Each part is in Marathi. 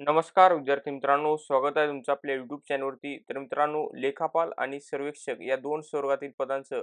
नमस्कार विद्यार्थी मित्रांनो, स्वागत आहे तुमचं आपल्या YouTube चॅनलवरती. तर मित्रांनो, लेखापाल आणि सर्वेक्षक या दोन स्वर्गातील पदांचं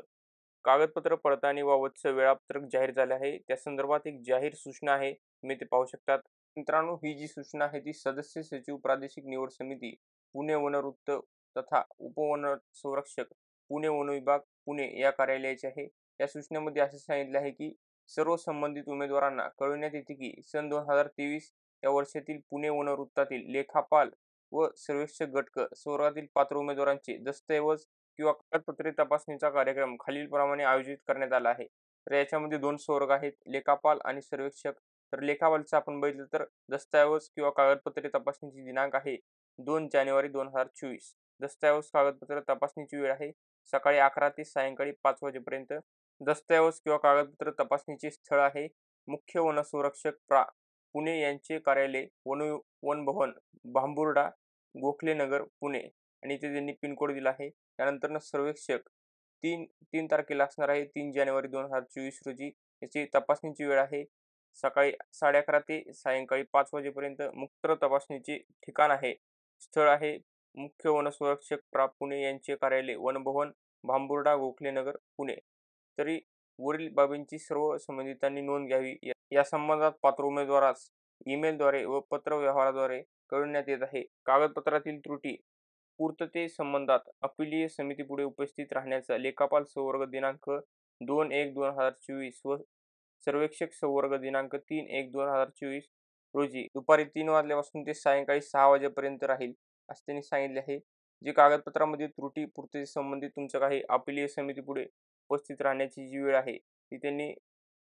कागदपत्र पडताळणीबाबतचं वेळापत्रक जाहीर झालं आहे. त्या संदर्भात एक जाहीर सूचना आहे. तुम्ही ते पाहू शकतात. मित्रांनो, ही जी सूचना आहे ती सदस्य सचिव प्रादेशिक निवड समिती, पुणे वनवृत्त तथा उपवन संरक्षक, पुणे वन विभाग, पुणे या कार्यालयाची आहे. या सूचनेमध्ये असं सांगितलं आहे की सर्व संबंधित उमेदवारांना कळविण्यात येते की सन 2023 या वर्षातील पुणे वनवृत्तातील लेखापाल व सर्वेक्षक गट शहरातील पात्र उमेदवारांचे दस्तऐवज किंवा कागदपत्रे तपासणीचा कार्यक्रम खालीलप्रमाणे आयोजित करण्यात आला आहे. तर याच्यामध्ये दोन स्वर्ग आहेत, लेखापाल आणि सर्वेक्षक. तर लेखापालचं आपण बघितलं तर दस्तऐवज किंवा कागदपत्रे तपासणीची दिनांक आहे 2 जानेवारी 2024. दस्तऐवज कागदपत्र तपासणीची वेळ आहे सकाळी 11 ते सायंकाळी 5 वाजेपर्यंत. दस्तऐवज किंवा कागदपत्र तपासणीचे स्थळ आहे मुख्य वनसंरक्षक पुणे यांचे कार्यालय वन भवन, भांबुर्डा, गोखले नगर, पुणे आणि इथे त्यांनी पिनकोड दिला आहे. त्यानंतर सर्वेक्षक 3 तारखेला असणार आहे 3 जानेवारी 2024 रोजी. याची तपासणीची वेळ आहे सकाळी 11:30 ते सायंकाळी 5 वाजेपर्यंत. मुक्त तपासणीचे ठिकाण आहे, स्थळ आहे मुख्य वनसंरक्षक पुणे यांचे कार्यालय वनभवन, भांबुर्डा, गोखले नगर, पुणे. तरी वरील बाबींची सर्व संबंधितांनी नोंद घ्यावी. या संबंधात पात्र उमेदवारास ईमेलद्वारे व पत्रव्यवहाराद्वारे कळविण्यात येत आहे. कागदपत्रातील त्रुटी पूर्तते संबंधात अपिलीय समितीपुढे उपस्थित राहण्याचा लेखापाल संवर्ग दिनांक 2/1/2024 व सर्वेक्षक संवर्ग दिनांक 3/1/2024 रोजी दुपारी 3 वाजल्यापासून ते सायंकाळी 6 वाजेपर्यंत राहील, असे त्यांनी सांगितले आहे. जी कागदपत्रामध्ये त्रुटी पूर्तते संबंधित तुमचं काही अपिलीय समितीपुढे उपस्थित राहण्याची जी वेळ आहे ती त्यांनी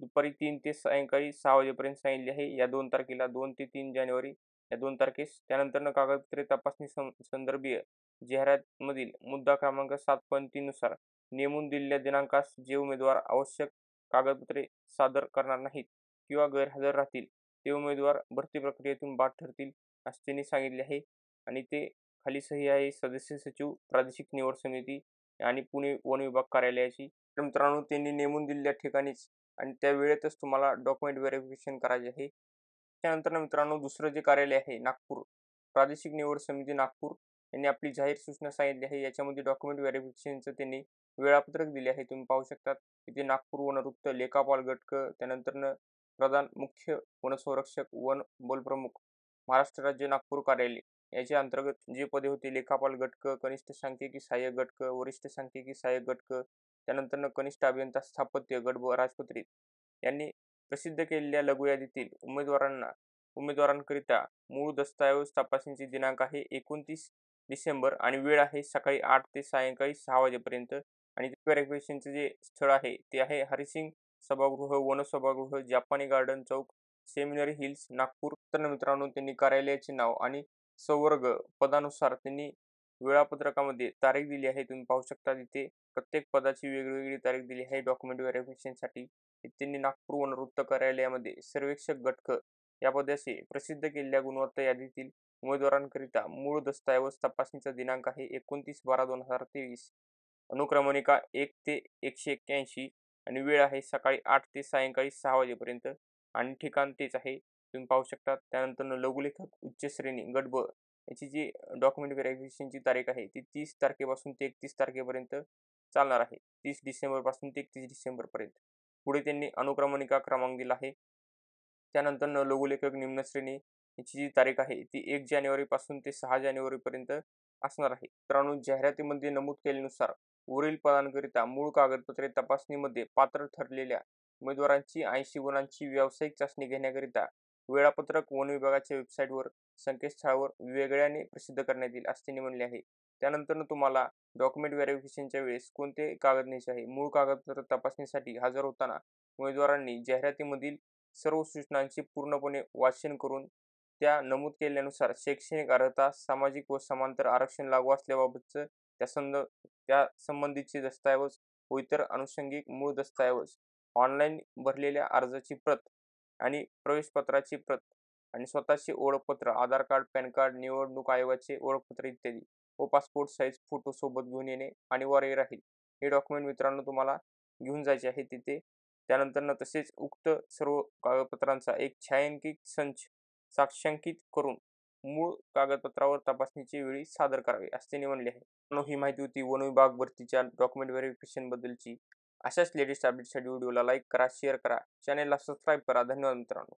दुपारी 3 ते सायंकाळी 6 वाजेपर्यंत सांगितली आहे. या 2 तारखेला 2 ते 3 जानेवारी या 2 तारखेस. त्यानंतर कागदपत्रे तपासणी संदर्भीय जाहिरातमधील मुद्दा क्रमांक 7.3 नुसार नेमून दिलेल्या दिनांकास जे उमेदवार आवश्यक कागदपत्रे सादर करणार नाहीत किंवा गैरहजर राहतील ते उमेदवार भरती प्रक्रियेतून बाद ठरतील, असे त्यांनी सांगितले आहे. आणि ते खाली सही आहे सदस्य सचिव प्रादेशिक निवड समिती आणि पुणे वन विभाग कार्यालयाची. तर मित्रांनो, त्यांनी नेमून दिलेल्या ठिकाणीच आणि त्या वेळेतच तुम्हाला डॉक्युमेंट व्हेरिफिकेशन करायचे आहे. त्यानंतर मित्रांनो, दुसरं जे कार्यालय आहे नागपूर प्रादेशिक निवड समिती नागपूर यांनी आपली जाहीर सूचना सांगितली आहे. याच्यामध्ये डॉक्युमेंट व्हेरिफिकेशनचं त्यांनी वेळापत्रक दिले आहे. तुम्ही पाहू शकतात. इथे नागपूर वनवृत्त लेखापाल गट त्यानंतर प्रधान मुख्य वनसंरक्षक वन बलप्रमुख महाराष्ट्र राज्य नागपूर कार्यालय याच्या अंतर्गत जे पदे होते लेखापाल गट कनिष्ठ सांख्यिकी सहाय्यक गट वरिष्ठ सांख्यिकी सहाय्यक गट त्यानंतर कनिष्ठ अभियंता स्थापत्य गट राजपत्रित यांनी प्रसिद्ध केलेल्या लघु यादीतील उमेदवारांकरिता मूळ दस्तऐवज तपासणीची दिनांक आहे 29 डिसेंबर आणि वेळ आहे सकाळी 8 ते सायंकाळी 6 वाजेपर्यंत. आणि व्हेरिफिकेशनचे जे स्थळ आहे ते आहे हरिसिंग सभागृह, वन सभागृह, जापानी गार्डन चौक, सेमिनरी हिल्स, नागपूर. तर मित्रांनो, त्यांनी कार्यालयाचे नाव आणि संवर्ग पदानुसार त्यांनी वेळापत्रकामध्ये तारीख दिली आहे. तुम्ही पाहू शकता तिथे प्रत्येक पदाची वेगवेगळी तारीख दिली आहे डॉक्युमेंट व्हेरिफिकेशनसाठी. त्यांनी नागपूर वनवृत्त कार्यालयामध्ये सर्वेक्षक गट या पदाशी प्रसिद्ध केलेल्या गुणवत्ता यादीतील उमेदवारांकरिता मूळ दस्तऐवज तपासणीचा दिनांक आहे 29/12/2023. अनुक्रमणिका 1 ते 181 आणि वेळ आहे सकाळी 8 ते सायंकाळी 6 वाजेपर्यंत आणि ठिकाण तेच आहे. तुम्ही पाहू शकता. त्यानंतर लघुलेखक उच्च श्रेणी गट ब याची जी डॉक्युमेंट व्हेरिफिकेशनची तारीख आहे ती 30 तारखेपासून ते 31 तारखेपर्यंत चालणार आहे. 30 डिसेंबरपासून ते 31 डिसेंबरपर्यंत. पुढे त्यांनी अनुक्रमणिका क्रमांक दिला आहे. त्यानंतर लघुलेखक निम्न श्रेणी याची जी तारीख आहे ती 1 जानेवारीपासून ते 6 जानेवारीपर्यंत असणार आहे. मित्रांनो, जाहिरातीमध्ये नमूद केल्यानुसार वरील पदांकरिता मूळ कागदपत्रे तपासणीमध्ये पात्र ठरलेल्या उमेदवारांची 80 गुणांची व्यावसायिक चाचणी घेण्याकरिता वेळापत्रक वन विभागाच्या वेबसाईटवर संकेतस्थळावर वेगळ्याने प्रसिद्ध करण्यात येईल, असे त्यांनी म्हणले आहे. त्यानंतर तुम्हाला डॉक्युमेंट व्हेरिफिकेशनच्या वेळेस कोणते कागद न्यायचे आहे. मूळ कागदपत्र तपासणीसाठी हजर होताना उमेदवारांनी जाहिरातीमधील सर्व सूचनांचे पूर्णपणे वाचन करून त्या नमूद केल्यानुसार शैक्षणिक अर्हता, सामाजिक व समांतर आरक्षण लागू असल्याबाबतचं त्या संबंधीचे दस्तऐवज व इतर अनुषंगिक मूळ दस्तऐवज, ऑनलाईन भरलेल्या अर्जाची प्रत आणि प्रवेशपत्राची प्रत आणि स्वतःचे ओळखपत्र, आधार कार्ड, पॅन कार्ड, निवडणूक आयोगाचे ओळखपत्र इत्यादी व पासपोर्ट साईज फोटो सोबत घेऊन येणे अनिवार्य राहील. हे डॉक्युमेंट मित्रांनो तुम्हाला घेऊन जायचे आहे तिथे. त्यानंतर तसेच उक्त सर्व कागदपत्रांचा एक छायांकित संच साक्षांकित करून मूळ कागदपत्रावर तपासणीची वेळी सादर करावे असे त्यांनी म्हणले आहे. मित्रांनो, ही माहिती होती वन विभाग भरतीच्या डॉक्युमेंट व्हेरिफिकेशन बद्दलची. अशाच लेटेस्ट अपडेटसाठी व्हिडिओला लाईक करा, शेअर करा, चॅनेलला सबस्क्राईब करा. धन्यवाद मित्रांनो.